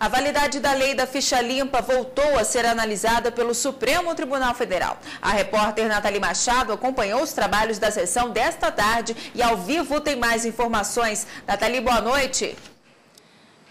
A validade da lei da ficha limpa voltou a ser analisada pelo Supremo Tribunal Federal. A repórter Nathalie Machado acompanhou os trabalhos da sessão desta tarde e ao vivo tem mais informações. Nathalie, boa noite.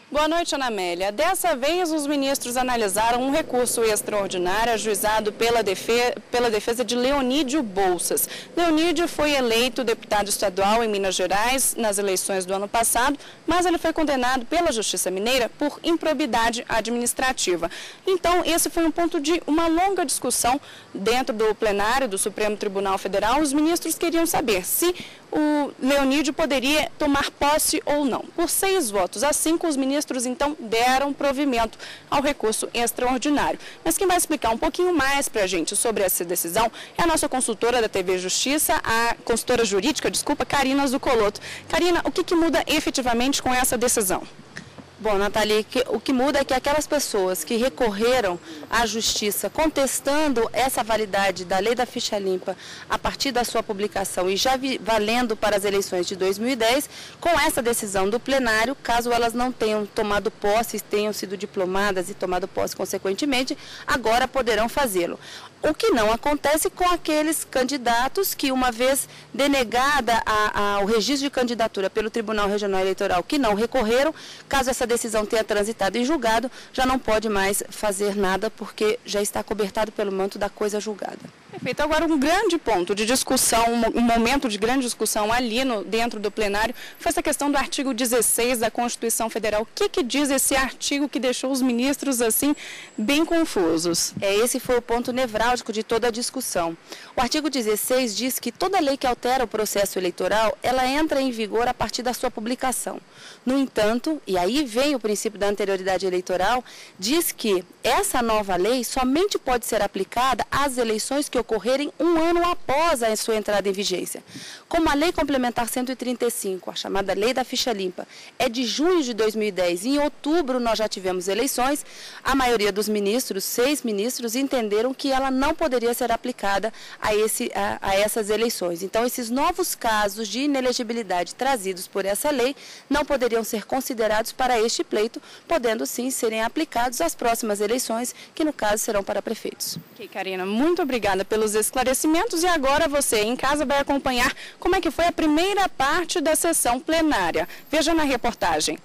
Boa noite, Ana Amélia. Dessa vez, os ministros analisaram um recurso extraordinário ajuizado pela defesa de Leonídio Bolsas. Leonídio foi eleito deputado estadual em Minas Gerais nas eleições do ano passado, mas ele foi condenado pela Justiça Mineira por improbidade administrativa. Então, esse foi um ponto de uma longa discussão dentro do plenário do Supremo Tribunal Federal. Os ministros queriam saber se o Leonídio poderia tomar posse ou não. Por 6 votos a 5, os ministros então deram provimento ao recurso extraordinário. Mas quem vai explicar um pouquinho mais para a gente sobre essa decisão é a nossa consultora da TV Justiça, a consultora jurídica, Karina Zucolotto. Karina, o que muda efetivamente com essa decisão? Bom, Nathalie, o que muda é que aquelas pessoas que recorreram à Justiça contestando essa validade da lei da ficha limpa a partir da sua publicação e já valendo para as eleições de 2010, com essa decisão do plenário, caso elas não tenham tomado posse, tenham sido diplomadas e tomado posse consequentemente, agora poderão fazê-lo. O que não acontece com aqueles candidatos que, uma vez denegada o registro de candidatura pelo Tribunal Regional Eleitoral, que não recorreram, caso essa decisão tenha transitado em julgado, já não pode mais fazer nada porque já está cobertado pelo manto da coisa julgada. Perfeito. Agora, um grande ponto de discussão, um momento de grande discussão ali dentro do plenário, foi essa questão do artigo 16 da Constituição Federal. O que diz esse artigo que deixou os ministros, assim, bem confusos? Esse foi o ponto nevrálgico de toda a discussão. O artigo 16 diz que toda lei que altera o processo eleitoral, ela entra em vigor a partir da sua publicação. No entanto, e aí vem o princípio da anterioridade eleitoral, diz que essa nova lei somente pode ser aplicada às eleições que ocorrerem um ano após a sua entrada em vigência. Como a Lei Complementar 135, a chamada Lei da Ficha Limpa, é de junho de 2010 e em outubro nós já tivemos eleições, a maioria dos ministros, 6 ministros, entenderam que ela não poderia ser aplicada a essas eleições. Então, esses novos casos de inelegibilidade trazidos por essa lei não poderiam ser considerados para este pleito, podendo sim serem aplicados às próximas eleições, que no caso serão para prefeitos. Ok, Karina, muito obrigada pelos esclarecimentos e agora você em casa vai acompanhar como é que foi a primeira parte da sessão plenária. Veja na reportagem.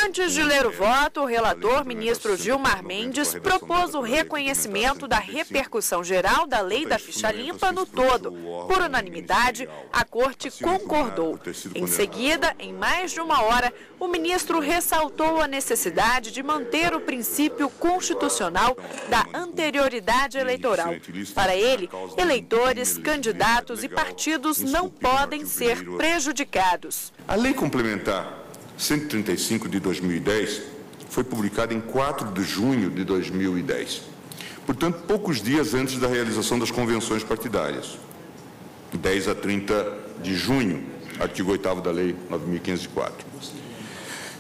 Antes de ler o voto, o relator, ministro Gilmar Mendes, propôs o reconhecimento da repercussão geral da lei da ficha limpa no todo. Por unanimidade, a Corte concordou. Em seguida, em mais de 1 hora, o ministro ressaltou a necessidade de manter o princípio constitucional da anterioridade eleitoral. Para ele, eleitores, candidatos e partidos não podem ser prejudicados. A Lei Complementar 135 de 2010 foi publicada em 4 de junho de 2010. Portanto, poucos dias antes da realização das convenções partidárias. 10 a 30 de junho, artigo 8º da Lei 9.504.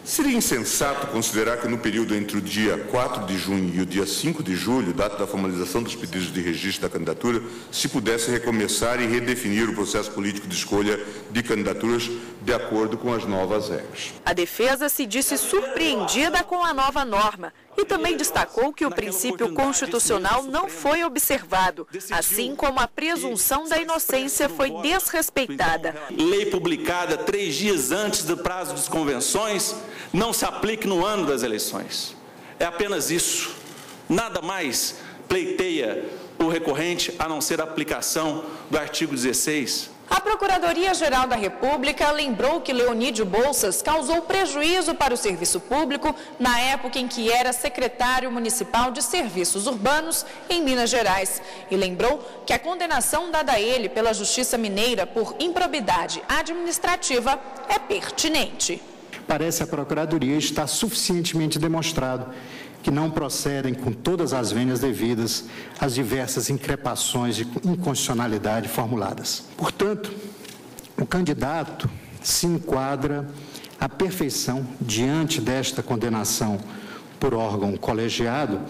Seria insensato considerar que no período entre o dia 4 de junho e o dia 5 de julho, data da formalização dos pedidos de registro da candidatura, se pudesse recomeçar e redefinir o processo político de escolha de candidaturas de acordo com as novas regras. A defesa se disse surpreendida com a nova norma e também destacou que o princípio constitucional não foi observado, assim como a presunção da inocência foi desrespeitada. Lei publicada 3 dias antes do prazo das convenções não se aplique no ano das eleições. É apenas isso. Nada mais pleiteia o recorrente a não ser a aplicação do artigo 16. A Procuradoria-Geral da República lembrou que Leonídio Bolsas causou prejuízo para o serviço público na época em que era secretário municipal de Serviços Urbanos em Minas Gerais. E lembrou que a condenação dada a ele pela Justiça Mineira por improbidade administrativa é pertinente. Parece a Procuradoria estar suficientemente demonstrado que não procedem com todas as vênias devidas às diversas increpações de inconstitucionalidade formuladas. Portanto, o candidato se enquadra à perfeição diante desta condenação por órgão colegiado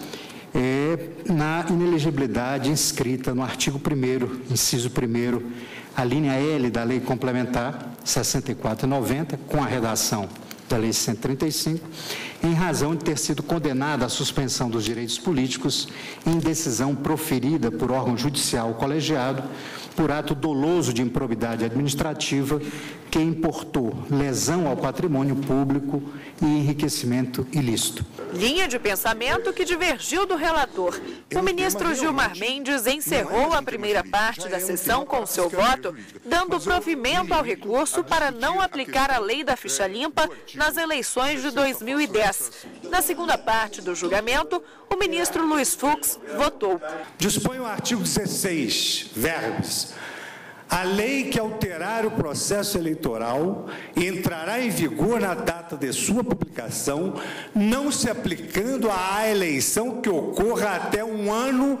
na inelegibilidade inscrita no artigo 1º, inciso 1º, a linha L da Lei Complementar 64/90, com a redação da Lei 135, em razão de ter sido condenado à suspensão dos direitos políticos em decisão proferida por órgão judicial colegiado por ato doloso de improbidade administrativa que importou lesão ao patrimônio público e enriquecimento ilícito. Linha de pensamento que divergiu do relator. O ministro Gilmar Mendes encerrou a primeira parte da sessão com seu voto, dando provimento ao recurso para não aplicar a lei da ficha limpa nas eleições de 2010. Na segunda parte do julgamento, o ministro Luiz Fux votou. Dispõe o artigo 16, verbos. A lei que alterar o processo eleitoral entrará em vigor na data de sua publicação, não se aplicando à eleição que ocorra até um ano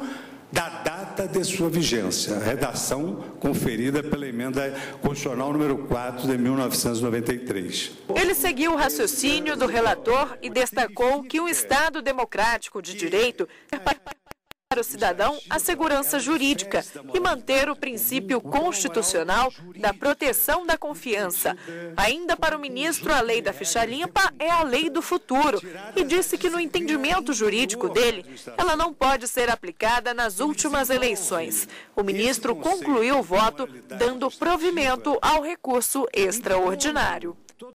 da data de sua vigência. Redação conferida pela emenda constitucional número 4 de 1993. Ele seguiu o raciocínio do relator e destacou que um Estado democrático de direito é para o cidadão a segurança jurídica e manter o princípio constitucional da proteção da confiança. Ainda para o ministro, a lei da ficha limpa é a lei do futuro e disse que no entendimento jurídico dele, ela não pode ser aplicada nas últimas eleições. O ministro concluiu o voto, dando provimento ao recurso extraordinário.